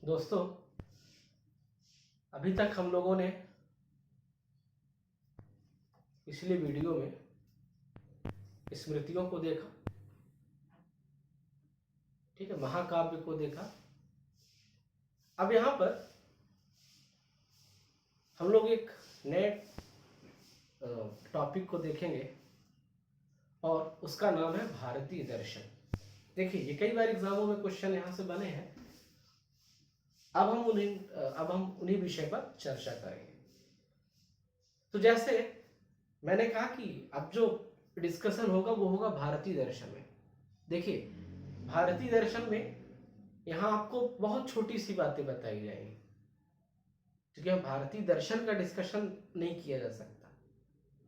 दोस्तों, अभी तक हम लोगों ने पिछले वीडियो में स्मृतियों को देखा, ठीक है, महाकाव्य को देखा। अब यहाँ पर हम लोग एक नए टॉपिक को देखेंगे और उसका नाम है भारतीय दर्शन। देखिए, ये कई बार एग्जामों में क्वेश्चन यहाँ से बने हैं। अब हम उन्हीं विषय पर चर्चा करेंगे। तो जैसे मैंने कहा कि अब जो डिस्कशन होगा वो होगा भारतीय दर्शन में। देखिए, भारतीय दर्शन में यहाँ आपको बहुत छोटी सी बातें बताई जाएंगी, क्योंकि हम भारतीय दर्शन का डिस्कशन नहीं किया जा सकता,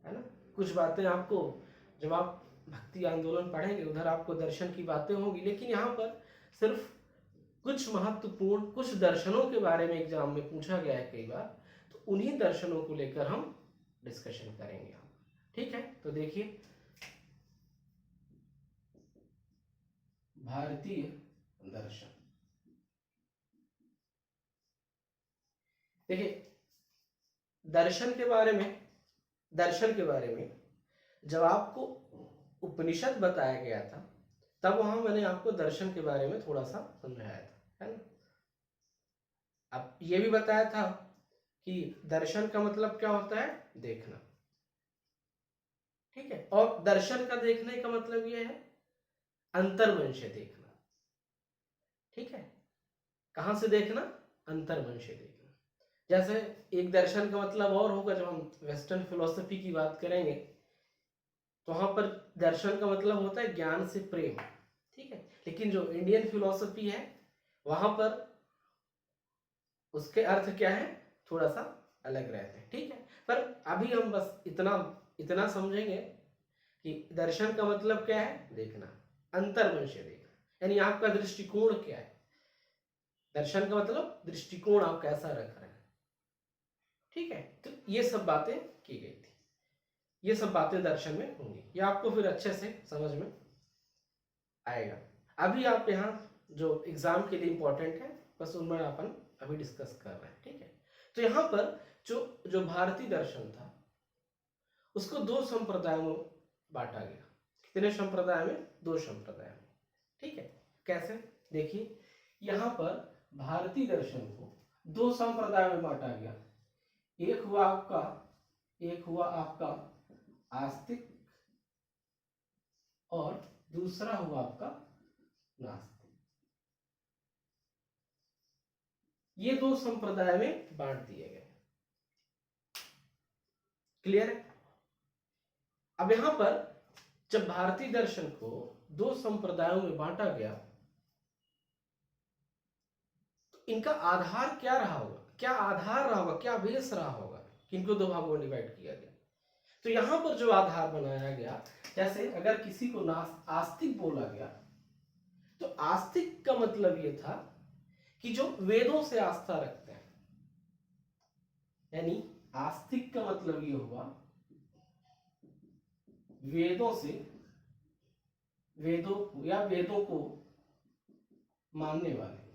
है ना। कुछ बातें आपको, जब आप भक्ति आंदोलन पढ़ेंगे उधर आपको दर्शन की बातें होंगी, लेकिन यहाँ पर सिर्फ कुछ महत्वपूर्ण कुछ दर्शनों के बारे में एग्जाम में पूछा गया है कई बार, तो उन्हीं दर्शनों को लेकर हम डिस्कशन करेंगे। ठीक है, तो देखिए, भारतीय दर्शन। देखिए, दर्शन के बारे में जब आपको उपनिषद बताया गया था, तब वहां मैंने आपको दर्शन के बारे में थोड़ा सा समझाया था, है ना। अब ये भी बताया था कि दर्शन का मतलब क्या होता है, देखना। ठीक है, और दर्शन का देखने का मतलब यह है अंतर्मन से देखना। ठीक है, कहां से देखना, अंतर्मन से देखना। जैसे एक दर्शन का मतलब और होगा, जब हम वेस्टर्न फिलोसफी की बात करेंगे तो वहां पर दर्शन का मतलब होता है ज्ञान से प्रेम। ठीक है, लेकिन जो इंडियन फिलोसफी है वहां पर उसके अर्थ क्या है, थोड़ा सा अलग रहते हैं। ठीक है, पर अभी हम बस इतना समझेंगे कि दर्शन का मतलब क्या है, देखना, अंतर्मन से देखना, यानी आपका दृष्टिकोण क्या है। दर्शन का मतलब दृष्टिकोण आप कैसा रख रहे हैं। ठीक है, तो ये सब बातें की गई थी, ये सब बातें दर्शन में होंगी, ये आपको फिर अच्छे से समझ में आएगा। अभी आप यहाँ जो एग्जाम के लिए इंपॉर्टेंट है, बस उनमें अपन अभी डिस्कस कर रहे हैं। ठीक है, तो यहाँ पर जो भारतीय दर्शन था उसको दो संप्रदायों में बांटा गया। कितने संप्रदाय में, दो संप्रदाय में। ठीक है, कैसे, देखिए, यहाँ पर भारतीय दर्शन को दो संप्रदाय में बांटा गया। एक हुआ आपका आस्तिक और दूसरा हुआ आपका नास्तिक। ये दो संप्रदाय में बांट दिए गए। क्लियर है। अब यहां पर जब भारतीय दर्शन को दो संप्रदायों में बांटा गया तो इनका आधार क्या रहा होगा, क्या बेस रहा होगा, किनको दो भागों में डिवाइड किया गया। तो यहां पर जो आधार बनाया गया, जैसे अगर किसी को आस्तिक बोला गया तो आस्तिक का मतलब यह था कि जो वेदों से आस्था रखते हैं, यानी आस्तिक का मतलब यह हुआ वेदों को मानने वाले।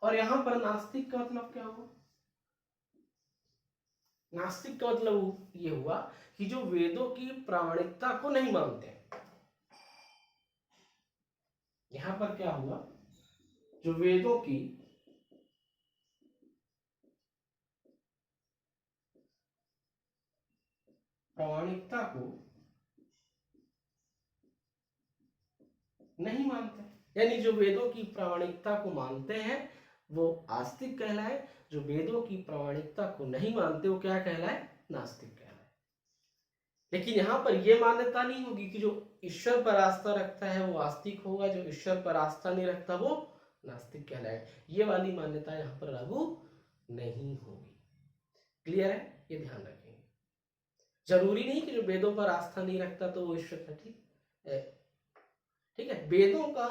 और यहां पर नास्तिक का मतलब क्या हुआ, नास्तिक का मतलब यह हुआ कि जो वेदों की प्रामाणिकता को नहीं मानते। यहां पर क्या हुआ, जो वेदों की प्रामाणिकता को नहीं मानते, यानी जो वेदों की प्रामाणिकता को मानते हैं वो आस्तिक कहलाए, जो वेदों की प्रामाणिकता को नहीं मानते वो क्या कहलाए, नास्तिक कहलाए। लेकिन यहां पर यह मान्यता नहीं होगी कि जो ईश्वर पर आस्था रखता है वो आस्तिक होगा, जो ईश्वर पर आस्था नहीं रखता वो नास्तिक कहलाए। ये वाली मान्यता यहां पर लागू नहीं होगी। क्लियर है, ये ध्यान रखेंगे। जरूरी नहीं कि जो वेदों पर आस्था नहीं रखता तो वो ईश्वर है। ठीक है, वेदों का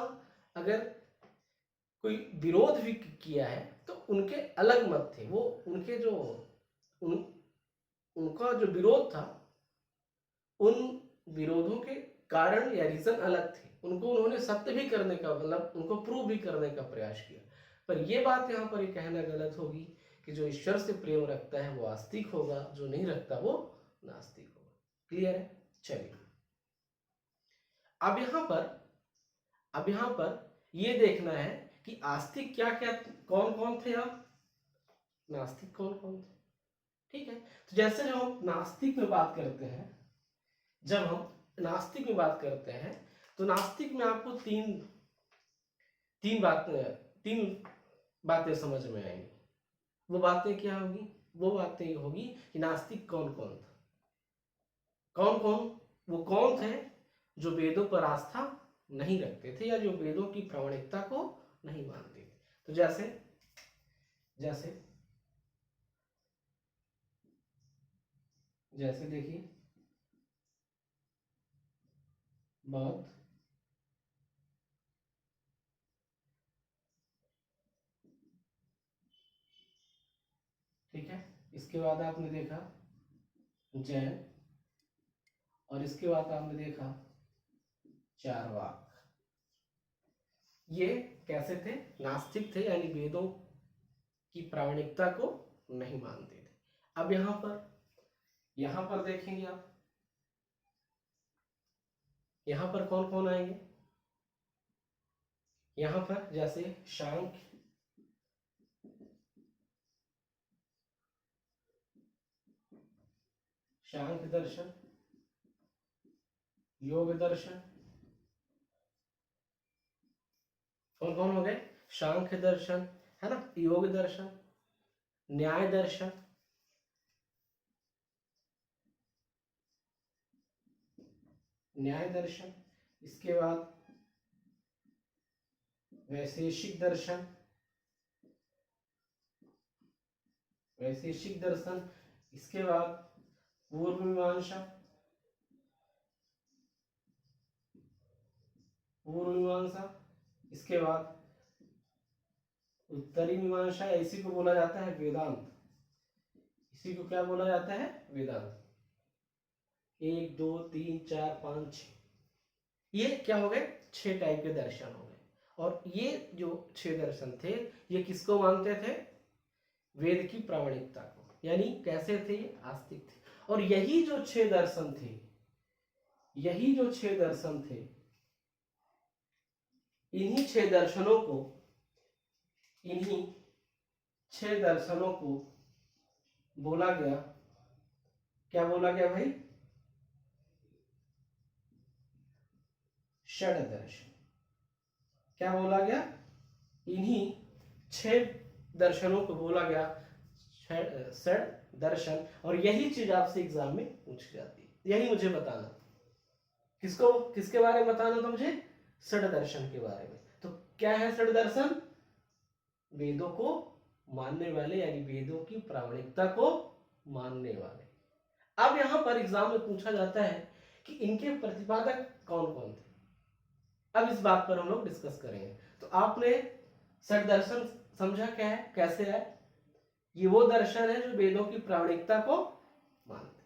अगर कोई विरोध भी किया है तो उनके अलग मत थे, वो उनके जो उनका जो विरोध था, उन विरोधों के कारण या रीजन अलग थे। उनको उन्होंने सत्य भी करने का मतलब उनको प्रूव भी करने का प्रयास किया। पर ये बात यहाँ पर ये कहना गलत होगी कि जो ईश्वर से प्रेम रखता है वो आस्तिक होगा, जो नहीं रखता वो नास्तिक होगा। क्लियर है? चलिए अब यहाँ पर ये देखना है कि आस्तिक क्या क्या कौन कौन थे और नास्तिक कौन कौन थे। ठीक है, तो जैसे जब हम नास्तिक में बात करते हैं, जब हम नास्तिक में बात करते हैं तो नास्तिक में आपको तीन बातें समझ में आएंगी। वो बातें क्या होगी? वो बातें होगी कि नास्तिक कौन कौन था, वो कौन थे जो वेदों पर आस्था नहीं रखते थे या जो वेदों की प्रामाणिकता को नहीं मानते थे। तो जैसे देखिए बौद्ध, ठीक है, इसके बाद आपने देखा जैन, और इसके बाद आपने देखा चारवाक। ये कैसे थे? नास्तिक थे, यानी वेदों की प्रामाणिकता को नहीं मानते थे। अब यहां पर देखेंगे आप, यहां पर कौन कौन आएंगे? यहां पर जैसे सांख्य दर्शन, योग दर्शन, कौन कौन हो गए? सांख्य दर्शन है ना, योग दर्शन, न्याय दर्शन, इसके बाद वैशेषिक दर्शन, इसके बाद पूर्व मीमांसा, इसके बाद उत्तरी मीमांसा, इसी को बोला जाता है वेदांत। इसी को क्या बोला जाता है? वेदांत। 1 2 3 4 5 6, ये क्या हो गए? 6 टाइप के दर्शन हो गए। और ये जो 6 दर्शन थे ये किसको मानते थे? वेद की प्रामाणिकता को। यानी कैसे थे? आस्तिक थे। और यही जो 6 दर्शन थे, इन्हीं 6 दर्शनों को बोला गया, क्या बोला गया भाई? षड दर्शन। क्या बोला गया? इन्हीं 6 दर्शनों को बोला गया षड दर्शन। और यही चीज आपसे एग्जाम में पूछी जाती है। यही मुझे बताना, किसके बारे में बताना था मुझे? षड दर्शन के बारे में। तो क्या है षड दर्शन? वेदों को मानने वाले, यानी वेदों की प्रामाणिकता को मानने वाले। अब यहां पर एग्जाम में पूछा जाता है कि इनके प्रतिपादक कौन कौन थे। अब इस बात पर हम लोग डिस्कस करेंगे। तो आपने षड दर्शन समझा क्या है, कैसे है? ये वो दर्शन है जो वेदों की प्रामाणिकता को मानते।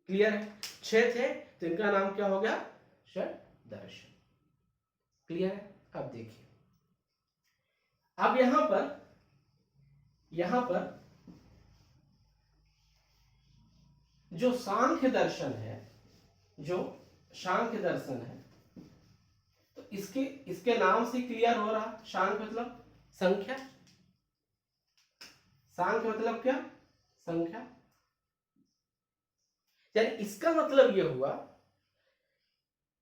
क्लियर है? 6 थे तो इनका नाम क्या हो गया? षड दर्शन। क्लियर है? अब देखिए, अब यहां पर जो सांख्य दर्शन है, तो इसके नाम से क्लियर हो रहा। सांख्य मतलब संख्या। सांख्य मतलब क्या? संख्या। यानी इसका मतलब यह हुआ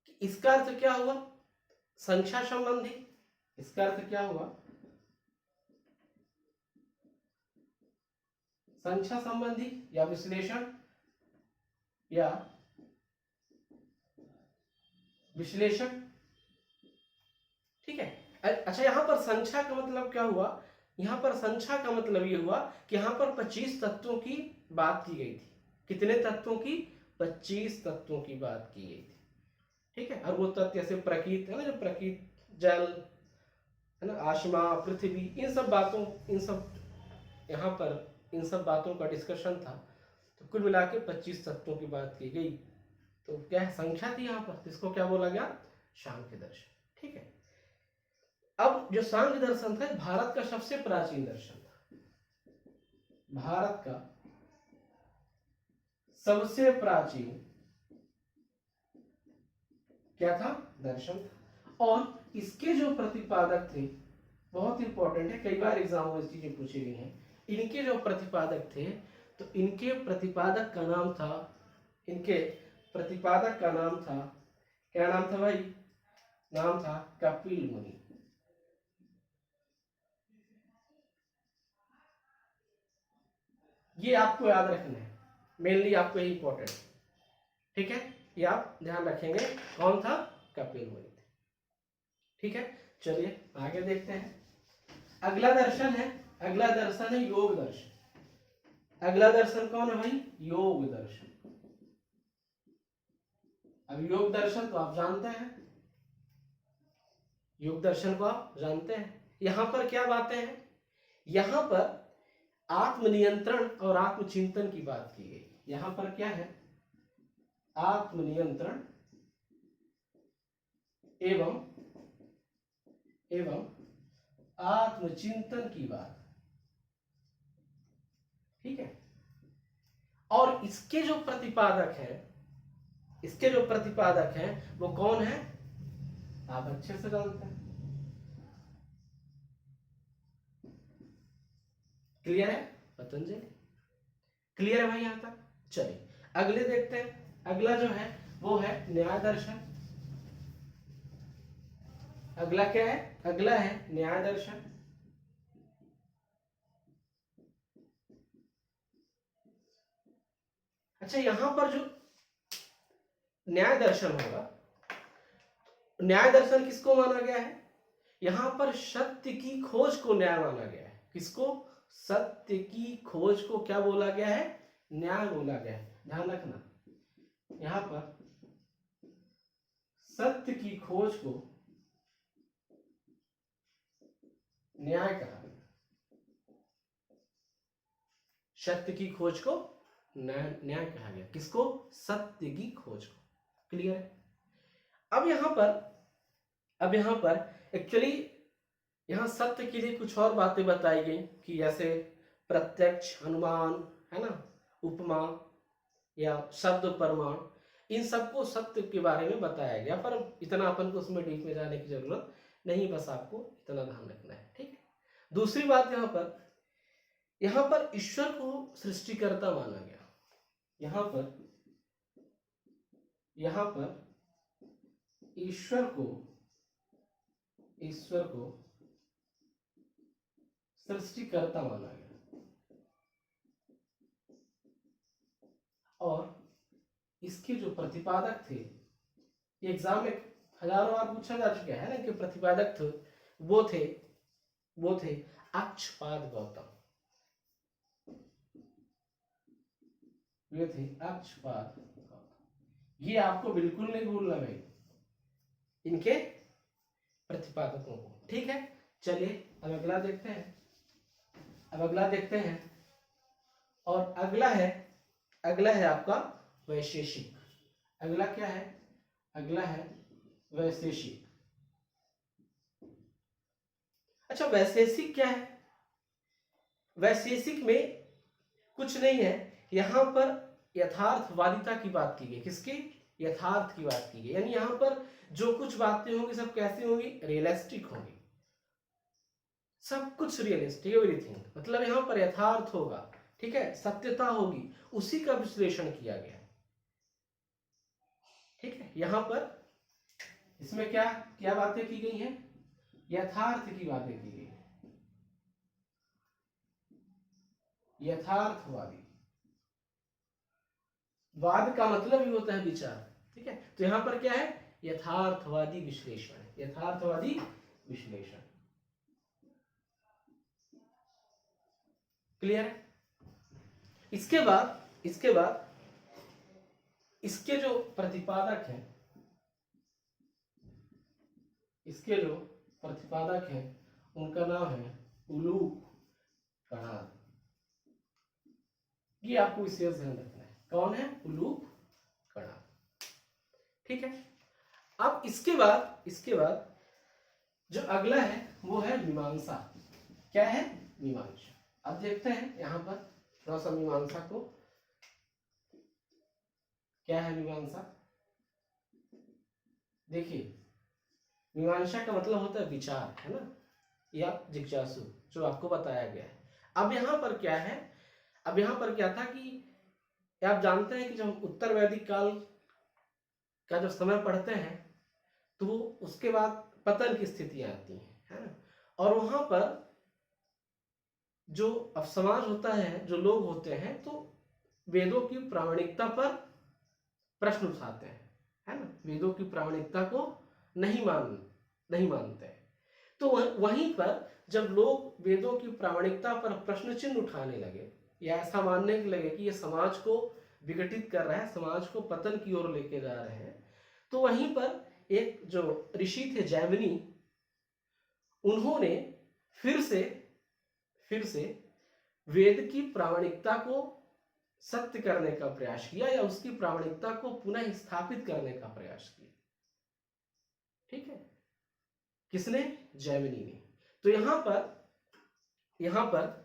कि इसका अर्थ क्या हुआ? संख्या संबंधी। इसका अर्थ क्या हुआ? संख्या संबंधी या विश्लेषण विश्लेषक। ठीक है। अच्छा, यहां पर संख्या का मतलब क्या हुआ? यहां पर संख्या का मतलब यह हुआ कि यहां पर 25 तत्वों की बात की गई थी। कितने तत्वों की? 25 तत्वों की बात की गई थी। ठीक है। और वो तत्व जैसे प्रकृति है ना, जो प्रकृति, जल है ना, आसमा, पृथ्वी, इन सब बातों का डिस्कशन था। तो कुल मिला के 25 तत्वों की बात की गई। तो क्या संख्या थी यहाँ पर, इसको क्या बोला गया? सांख्य दर्शन। ठीक है, अब जो सांख्य दर्शन था भारत का सबसे प्राचीन दर्शन था, भारत का सबसे प्राचीन क्या था, दर्शन था। और इसके जो प्रतिपादक थे, बहुत इंपॉर्टेंट है, कई बार एग्जाम में चीजें पूछी गई हैं, इनके जो प्रतिपादक थे, तो इनके प्रतिपादक का नाम था, इनके प्रतिपादक का नाम था, क्या नाम था भाई, नाम था कपिल मुनि। ये आपको याद रखना है, मेनली आपको ये इंपॉर्टेंट, ठीक है, ये आप ध्यान रखेंगे, कौन था, कपिल मुनि थे। ठीक है, चलिए आगे देखते हैं। अगला दर्शन है, अगला दर्शन है योग दर्शन। अगला दर्शन कौन है भाई, योग दर्शन। अब योग दर्शन तो आप जानते हैं, योग दर्शन को आप जानते हैं। यहां पर क्या बातें हैं, यहां पर आत्मनियंत्रण और आत्मचिंतन की बात की गई। यहां पर क्या है, आत्मनियंत्रण एवं एवं आत्मचिंतन की बात। ठीक है, और इसके जो प्रतिपादक हैं, इसके जो प्रतिपादक हैं वो कौन है, आप अच्छे से जानते हैं। क्लियर है, पतंजलि। क्लियर है भाई यहां तक। चलिए अगले देखते हैं। अगला जो है वो है न्याय दर्शन। अगला क्या है, अगला है न्याय दर्शन। अच्छा, यहां पर जो न्याय दर्शन होगा, न्याय दर्शन किसको माना गया है, यहां पर सत्य की खोज को न्याय माना गया है। किसको, सत्य की खोज को क्या बोला गया है, न्याय बोला गया है। ध्यान रखना, यहां पर सत्य की खोज को न्याय कहा गया, सत्य की खोज को न्याय कहा गया। किसको, सत्य की खोज को। क्लियर है। अब यहां पर एक्चुअली यहां सत्य के लिए कुछ और बातें बताई गई कि जैसे प्रत्यक्ष, अनुमान, है ना, उपमा या शब्द प्रमाण, इन सबको सत्य के बारे में बताया गया, पर इतना अपन को उसमें डीप में जाने की जरूरत नहीं, बस आपको इतना ध्यान रखना है। ठीक है, दूसरी बात यहां पर ईश्वर को सृष्टिकर्ता माना गया। यहां पर ईश्वर को सृष्टिकर्ता माना गया। और इसके जो प्रतिपादक थे, एग्जाम में हजारों बार पूछा जा चुका है ना, कि प्रतिपादक थे वो थे अक्षपाद गौतम। वे थे अक्षपाद गौतम। ये आपको बिल्कुल नहीं भूलना भाई, इनके प्रतिपादकों को। ठीक है, चलिए अब अगला देखते हैं। और अगला है आपका वैशेषिक। अगला क्या है, अगला है वैशेषिक। अच्छा, वैशेषिक क्या है, वैशेषिक में कुछ नहीं है, यहां पर यथार्थवादिता की बात की गई। किसकी, यथार्थ की बात की गई, यानी यहां पर जो कुछ बातें होंगी सब कैसी होंगी, रियलिस्टिक होंगी। सब कुछ रियलिस्टिक, एवरीथिंग, मतलब यहां पर यथार्थ होगा। ठीक है, सत्यता होगी, उसी का विश्लेषण किया गया। ठीक है, यहां पर इसमें क्या क्या बातें की गई हैं, यथार्थ की बातें की गई है, यथार्थवादी। वाद का मतलब ही होता है विचार। ठीक है, तो यहां पर क्या है, यथार्थवादी विश्लेषण, यथार्थवादी विश्लेषण। क्लियर है। इसके बाद इसके जो प्रतिपादक हैं, उनका नाम है उलूक कणाद। ये आपको विशेष ध्यान रखना है, कौन है, उलूक कणाद। ठीक है, अब इसके बाद जो अगला है वो है मीमांसा। क्या है? मीमांसा। अब देखते हैं यहां पर थोड़ा सा मीमांसा को। क्या है मीमांसा? देखिए, मीमांसा का मतलब होता है विचार, है ना, या जिज्ञासु, जो आपको बताया गया है। अब यहाँ पर क्या है? अब यहाँ पर क्या था कि आप जानते हैं कि जब उत्तर वैदिक काल का जो समय पढ़ते हैं तो उसके बाद पतन की स्थितियां आती हैं, है ना, और वहां पर जो अब समाज होता है, जो लोग होते हैं, तो वेदों की प्रामाणिकता पर प्रश्न उठाते हैं, है ना, वेदों की प्रामाणिकता को नहीं मानते। तो वहीं पर जब लोग वेदों की प्रामाणिकता पर प्रश्न चिन्ह उठाने लगे या ऐसा मानने लगे कि ये समाज को विघटित कर रहा है, समाज को पतन की ओर लेके जा रहे हैं, तो वहीं पर एक जो ऋषि थे जैमिनी, उन्होंने फिर से वेद की प्रामाणिकता को सत्य करने का प्रयास किया या उसकी प्रामाणिकता को पुनः स्थापित करने का प्रयास किया। ठीक है, किसने? जैमिनी ने। तो यहां पर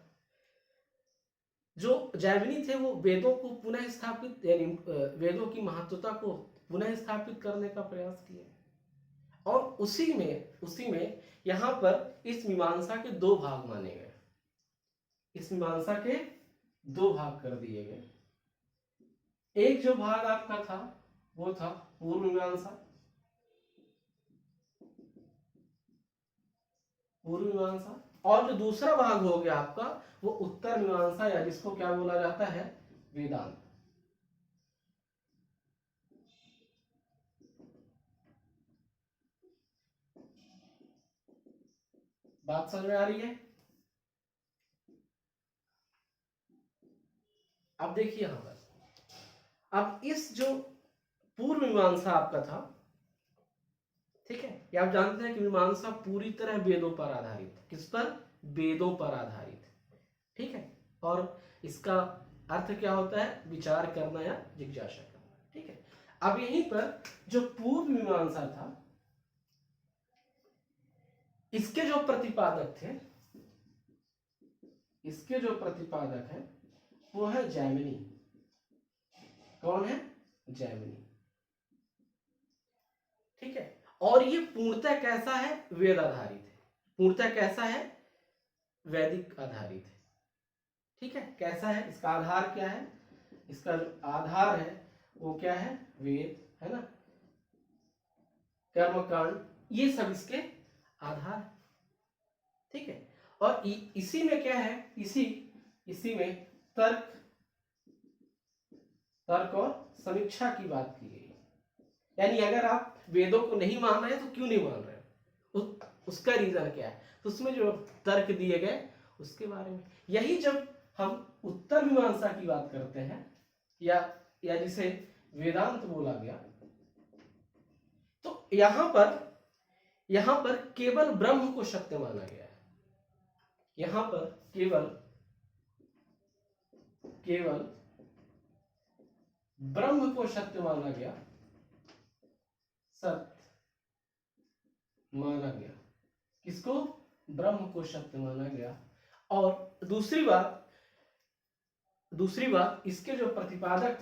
जो जैमिनी थे वो वेदों को पुनः स्थापित, यानी वेदों की महत्वता को पुनः स्थापित करने का प्रयास किया, और उसी में यहां पर इस मीमांसा के दो भाग माने गए। इस मीमांसा के दो भाग कर दिए गए। एक जो भाग आपका था वो था पूर्व मीमांसा, और जो दूसरा भाग हो गया आपका वो उत्तर मीमांसा, या जिसको क्या बोला जाता है? वेदांत। बात समझ में आ रही है? अब देखिए यहां पर, अब इस जो पूर्व मीमांसा आपका था, ठीक है, ये आप जानते हैं कि मीमांसा पूरी तरह वेदों पर आधारित है। किस पर? वेदों पर आधारित है। ठीक है, और इसका अर्थ क्या होता है? विचार करना या जिज्ञासा करना। ठीक है, अब यहीं पर जो पूर्व मीमांसा था, इसके जो प्रतिपादक है वो है जैमिनी। कौन है? जैमिनी। ठीक है, और ये पूर्णतः कैसा है? वेद आधारित है। पूर्णतः कैसा है? वैदिक आधारित है। ठीक है, कैसा है? इसका आधार क्या है? इसका जो आधार है वो क्या है? वेद, है ना, कर्मकांड, ये सब इसके आधार है। ठीक है, और इसी में क्या है? इसी में तर्क और समीक्षा की बात की गई। यानी अगर आप वेदों को नहीं मान रहे तो क्यों नहीं मान रहे, उसका रीजन क्या है, तो उसमें जो तर्क दिए गए उसके बारे में। यही जब हम उत्तर मीमांसा की बात करते हैं या जिसे वेदांत बोला गया, तो यहां पर केवल ब्रह्म को सत्य माना गया है। यहां पर केवल ब्रह्म को सत्य माना गया, सत्य माना गया। किसको? ब्रह्म को सत्य माना गया। और दूसरी बात इसके जो प्रतिपादक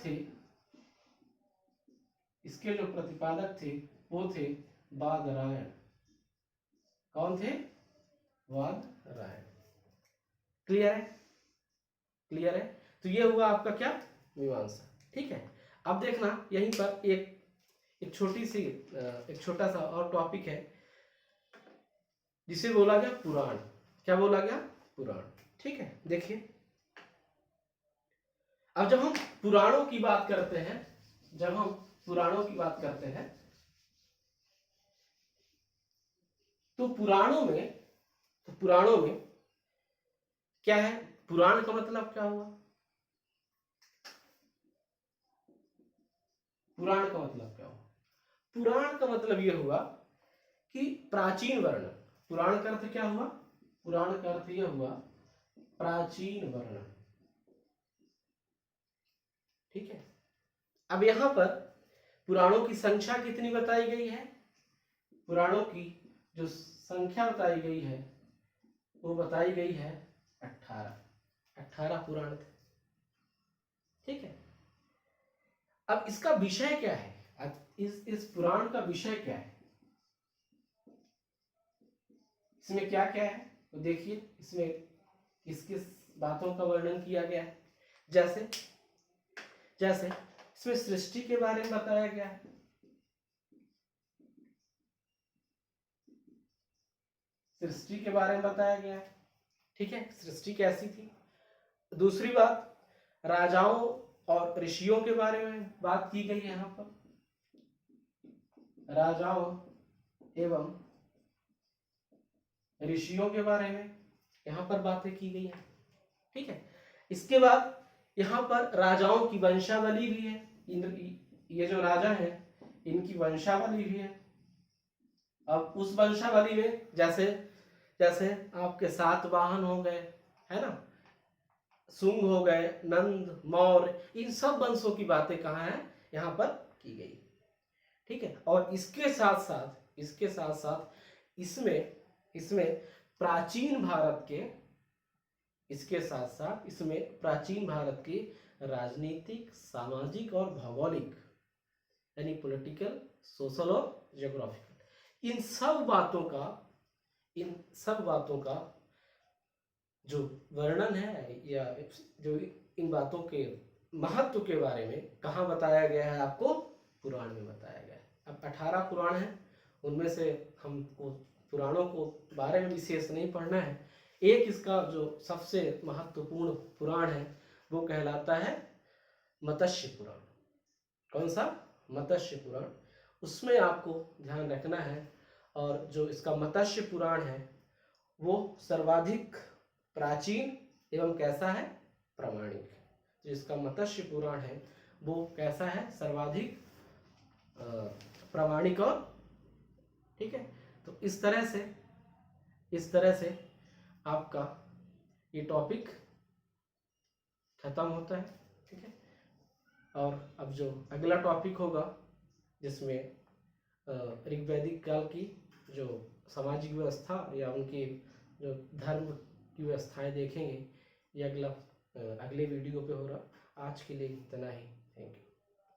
थे वो थे बादरायण। कौन थे? बादरायण। क्लियर है? तो ये हुआ आपका क्या? मीमांसा। ठीक है, अब देखना यहीं पर एक छोटा सा और टॉपिक है जिसे बोला गया पुराण। क्या बोला गया? पुराण। ठीक है, देखिए, अब जब हम पुराणों की बात करते हैं तो पुराणों में क्या है? पुराण का मतलब क्या हुआ? पुराण का मतलब क्या हुआ? पुराण का मतलब यह हुआ कि प्राचीन वर्ण। पुराण का अर्थ क्या हुआ? पुराण का अर्थ यह हुआ प्राचीन वर्ण। ठीक है, अब यहां पर पुराणों की संख्या कितनी बताई गई है? पुराणों की जो संख्या बताई गई है वो बताई गई है 18 पुराण थे। ठीक है, अब इसका विषय क्या है? अब इस पुराण का विषय क्या है, इसमें क्या क्या है तो देखिए, इसमें किस किस बातों का वर्णन किया गया है। जैसे जैसे इसमें सृष्टि के बारे में बताया गया है, सृष्टि के बारे में बताया गया है। ठीक है, सृष्टि कैसी थी। दूसरी बात, राजाओं और ऋषियों के बारे में बात की गई है। यहाँ पर राजाओं एवं ऋषियों के बारे में यहाँ पर बातें की गई है। ठीक है, इसके बाद यहाँ पर राजाओं की वंशावली भी है। ये जो राजा हैं इनकी वंशावली भी है। अब उस वंशावली में जैसे जैसे आपके 7 वाहन हो गए, है ना, शुंग हो गए, नंद, मौर्य, इन सब वंशों की बातें कहाँ है, यहाँ पर की गई। ठीक है, और इसके साथ साथ इसमें इसमें प्राचीन भारत के इसके साथ साथ इसमें प्राचीन भारत की राजनीतिक, सामाजिक और भौगोलिक यानी पॉलिटिकल, सोशल और जियोग्राफिकल, इन सब बातों का जो वर्णन है या जो इन बातों के महत्व के बारे में कहाँ बताया गया है, आपको पुराण में बताया गया है। अब 18 पुराण हैं, उनमें से हमको पुराणों को बारे में विशेष नहीं पढ़ना है। एक इसका जो सबसे महत्वपूर्ण पुराण है वो कहलाता है मत्स्य पुराण। कौन सा? मत्स्य पुराण। उसमें आपको ध्यान रखना है, और जो इसका मत्स्य पुराण है वो सर्वाधिक प्राचीन एवं कैसा है, प्रामाणिक। जो इसका मत्स्य पुराण है वो कैसा है, सर्वाधिक प्रामाणिक और, ठीक है। तो इस तरह से आपका ये टॉपिक खत्म होता है। ठीक है, और अब जो अगला टॉपिक होगा जिसमें ऋग्वैदिक काल की जो सामाजिक व्यवस्था या उनकी जो धर्म की व्यवस्थाएं देखेंगे, ये अगले वीडियो पे हो रहा। आज के लिए इतना ही, थैंक यू।